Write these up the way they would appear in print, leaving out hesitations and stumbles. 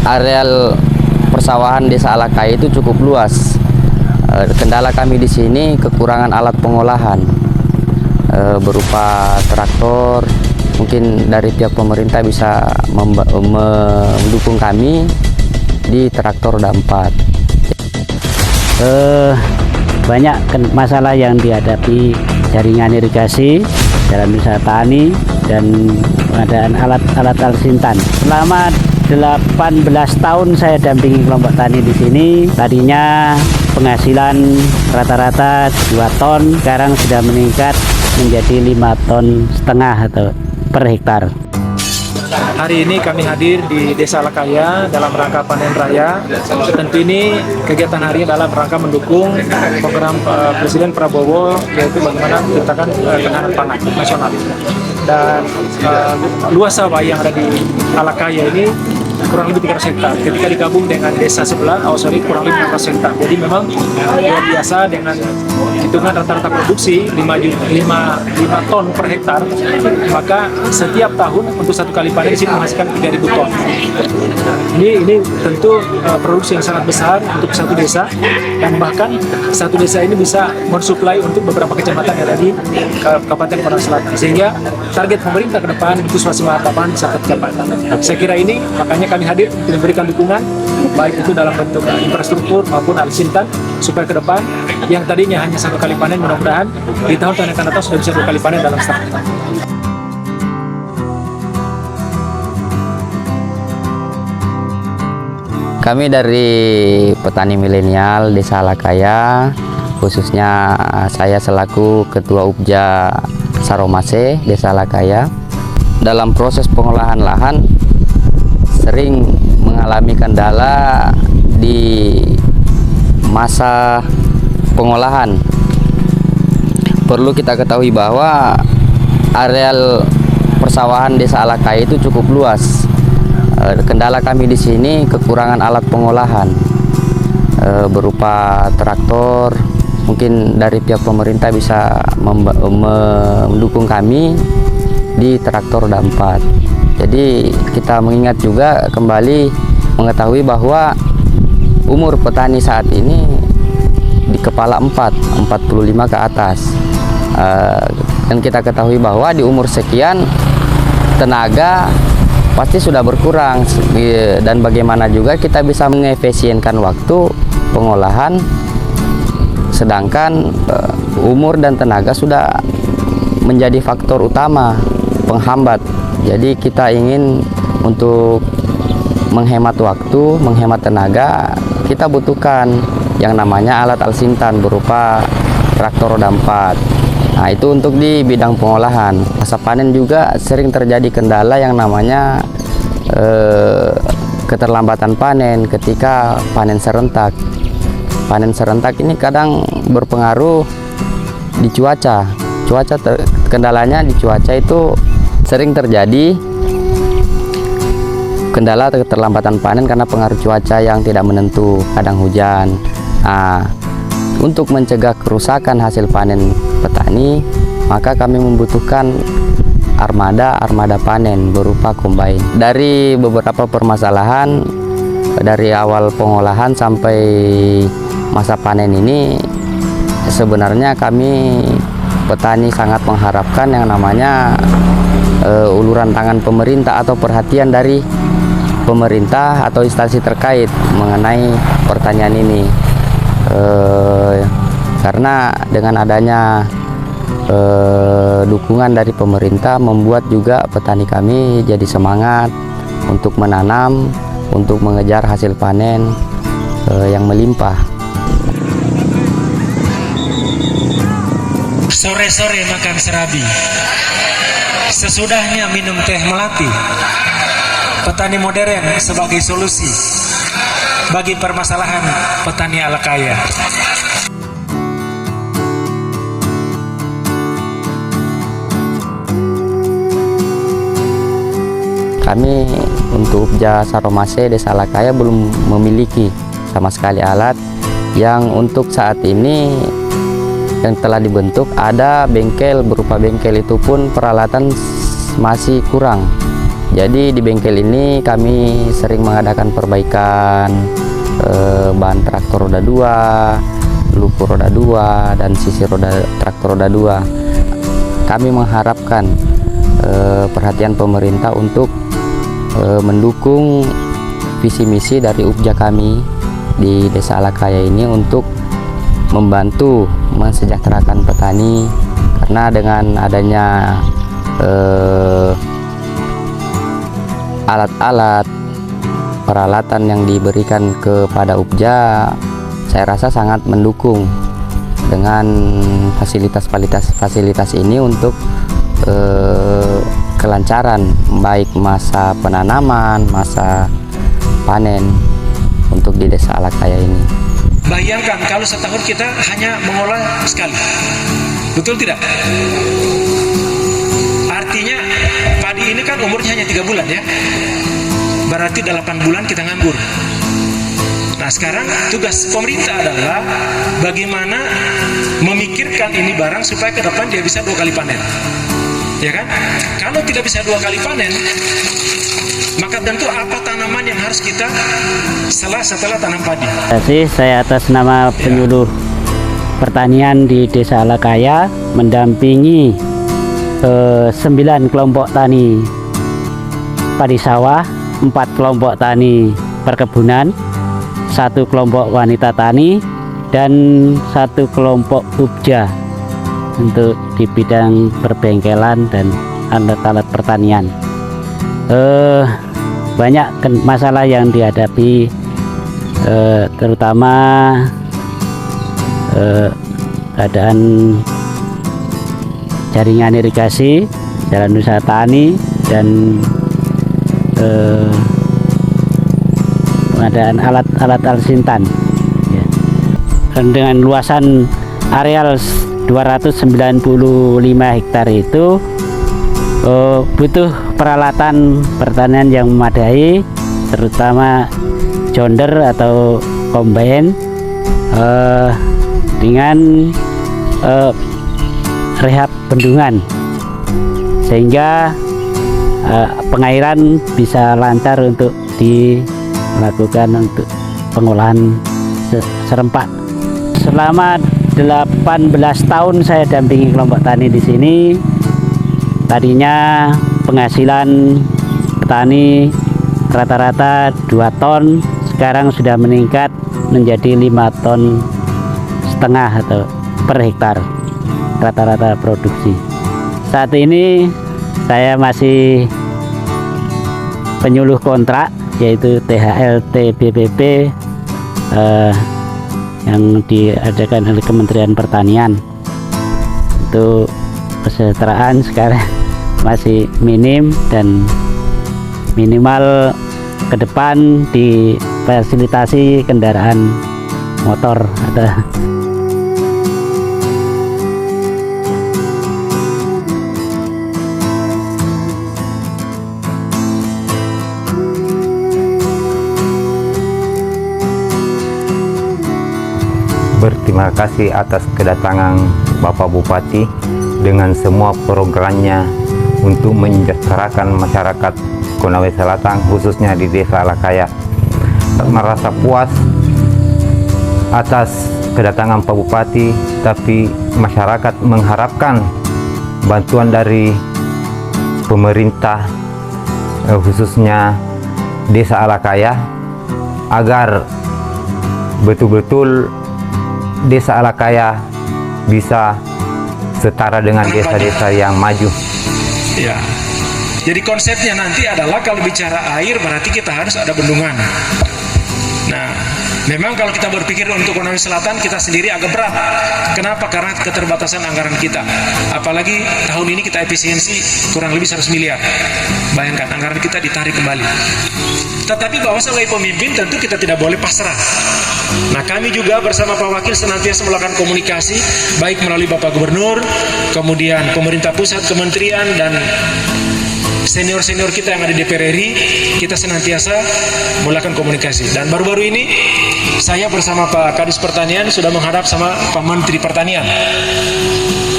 areal persawahan Desa Alakaya itu cukup luas. Kendala kami di sini kekurangan alat pengolahan berupa traktor. Mungkin dari pihak pemerintah bisa mendukung kami di traktor roda 4. Banyak masalah yang dihadapi jaringan irigasi dalam usaha tani dan pengadaan alat alsintan. Selama 18 tahun saya dampingi kelompok tani di sini. Tadinya penghasilan rata-rata 2 ton, sekarang sudah meningkat menjadi 5,5 ton atau per hektar. Hari ini kami hadir di Desa Alakaya dalam rangka panen raya. Tentu ini kegiatan hari ini dalam rangka mendukung program Presiden Prabowo, yaitu bagaimana menciptakan ketahanan pangan nasional. Dan luas sawah yang ada di Alakaya ini kurang lebih 300 hektar. Ketika digabung dengan desa sebelah, kurang lebih 500 hektar. Jadi memang luar biasa dengan hitungan rata-rata produksi 5 ton per hektar. Maka setiap tahun untuk satu kali panen di sini menghasilkan 3.000 ton. Ini tentu produksi yang sangat besar untuk satu desa, dan bahkan satu desa ini bisa mensuplai untuk beberapa kecamatan yang ada di Kabupaten Padang Selatan. Sehingga target pemerintah ke depan itu swasembada pangan bisa tercapai. Saya kira ini makanya kami hadir untuk memberikan dukungan, baik itu dalam bentuk infrastruktur maupun alsintan, supaya ke depan yang tadinya hanya satu kali panen, mudah-mudahan di tahun-tahun yang akan datang sudah bisa 2 kali panen dalam setahun. Kami dari petani milenial Desa Alakaya, khususnya saya selaku Ketua Ubja Saromase Desa Alakaya, dalam proses pengolahan lahan sering mengalami kendala di masa pengolahan. Perlu kita ketahui bahwa areal persawahan Desa Alakaya itu cukup luas. Kendala kami di sini kekurangan alat pengolahan berupa traktor. Mungkin dari pihak pemerintah bisa mendukung kami di traktor roda 4. Jadi kita mengingat juga kembali mengetahui bahwa umur petani saat ini di kepala 45 ke atas. Dan kita ketahui bahwa di umur sekian tenaga pasti sudah berkurang, dan bagaimana juga kita bisa mengefisienkan waktu pengolahan, sedangkan umur dan tenaga sudah menjadi faktor utama penghambat. Jadi kita ingin untuk menghemat waktu, menghemat tenaga, kita butuhkan yang namanya alat alsintan berupa traktor roda 4. Nah, itu untuk di bidang pengolahan. Masa panen juga sering terjadi kendala yang namanya keterlambatan panen ketika panen serentak. Panen serentak ini kadang berpengaruh di cuaca. Kendalanya di cuaca itu sering terjadi kendala keterlambatan panen karena pengaruh cuaca yang tidak menentu, kadang hujan. Nah, untuk mencegah kerusakan hasil panen petani, maka kami membutuhkan armada panen berupa combine. Dari beberapa permasalahan dari awal pengolahan sampai masa panen ini, sebenarnya kami petani sangat mengharapkan yang namanya uluran tangan pemerintah atau perhatian dari pemerintah atau instansi terkait mengenai pertanian ini, karena dengan adanya dukungan dari pemerintah membuat juga petani kami jadi semangat untuk menanam, untuk mengejar hasil panen yang melimpah. Sore-sore makan serabi, sesudahnya minum teh melati. Petani modern sebagai solusi bagi permasalahan petani Alakaya. Kami untuk Ubja Saromase Desa Alakaya belum memiliki sama sekali alat yang untuk saat ini yang telah dibentuk. Ada bengkel, berupa bengkel itu pun peralatan masih kurang. Jadi di bengkel ini kami sering mengadakan perbaikan ban traktor roda 2, lumpur roda 2, dan sisi roda traktor roda 2. Kami mengharapkan perhatian pemerintah untuk mendukung visi misi dari UPJA kami di Desa Alakaya ini untuk membantu mensejahterakan petani, karena dengan adanya alat-alat peralatan yang diberikan kepada UPJA, saya rasa sangat mendukung dengan fasilitas ini untuk kelancaran baik masa penanaman, masa panen untuk di Desa Alakaya ini. Bayangkan kalau setahun kita hanya mengolah sekali, betul tidak? Artinya padi ini kan umurnya hanya 3 bulan ya, berarti 8 bulan kita nganggur. Nah sekarang tugas pemerintah adalah bagaimana memikirkan ini barang supaya ke depan dia bisa 2 kali panen, ya kan? Kalau tidak bisa 2 kali panen, maka tentu apa tanaman yang harus kita setelah tanam padi. Saya atas nama penyuluh pertanian di Desa Alakaya mendampingi 9 kelompok tani padi sawah, 4 kelompok tani perkebunan, 1 kelompok wanita tani, dan 1 kelompok UPJA untuk di bidang perbengkelan dan alat-alat pertanian. Banyak masalah yang dihadapi, terutama keadaan jaringan irigasi, jalan usaha tani, dan pengadaan alat alsintan ya. Dengan luasan areal 295 hektar itu butuh peralatan pertanian yang memadai, terutama jonder atau combine dengan rehab bendungan, sehingga pengairan bisa lancar untuk dilakukan untuk pengolahan serempak. Selama 18 tahun saya dampingi kelompok tani di sini. Tadinya penghasilan petani rata-rata 2 ton, sekarang sudah meningkat menjadi 5,5 ton atau per hektar rata-rata produksi. Saat ini saya masih penyuluh kontrak, yaitu THLT BPP yang diadakan oleh Kementerian Pertanian. Untuk kesejahteraan sekarang masih minim, dan minimal ke depan difasilitasi kendaraan motor atau Berterima kasih atas kedatangan Bapak Bupati dengan semua programnya untuk mensejahterakan masyarakat Konawe Selatan, khususnya di Desa Alakaya. Merasa puas atas kedatangan Pak Bupati, tapi masyarakat mengharapkan bantuan dari pemerintah, khususnya Desa Alakaya, agar betul-betul Desa Alakaya bisa setara dengan desa-desa yang maju. Ya. Jadi konsepnya nanti adalah kalau bicara air berarti kita harus ada bendungan. Nah, memang kalau kita berpikir untuk Konawe Selatan, kita sendiri agak berat. Kenapa? Karena keterbatasan anggaran kita. Apalagi tahun ini kita efisiensi kurang lebih 100 miliar. Bayangkan anggaran kita ditarik kembali. Tetapi bahwa sebagai pemimpin tentu kita tidak boleh pasrah. Nah, kami juga bersama Pak Wakil senantiasa melakukan komunikasi baik melalui Bapak Gubernur, kemudian pemerintah pusat, kementerian, dan senior-senior kita yang ada di DPR RI. Kita senantiasa melakukan komunikasi. Dan baru-baru ini saya bersama Pak Kadis Pertanian sudah menghadap sama Pak Menteri Pertanian.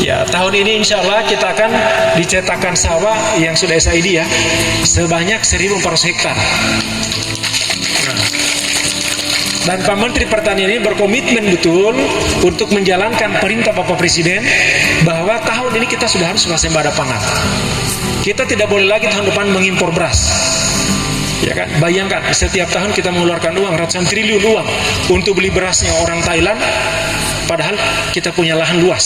Ya, tahun ini insya Allah kita akan dicetakkan sawah yang sudah SID ya, sebanyak 1.400 hektar. Dan Pak Menteri Pertanian ini berkomitmen betul untuk menjalankan perintah Bapak Presiden bahwa tahun ini kita sudah harus swasembada pangan. Kita tidak boleh lagi tahun depan mengimpor beras. Ya kan? Bayangkan setiap tahun kita mengeluarkan uang ratusan triliun uang untuk beli berasnya orang Thailand, padahal kita punya lahan luas.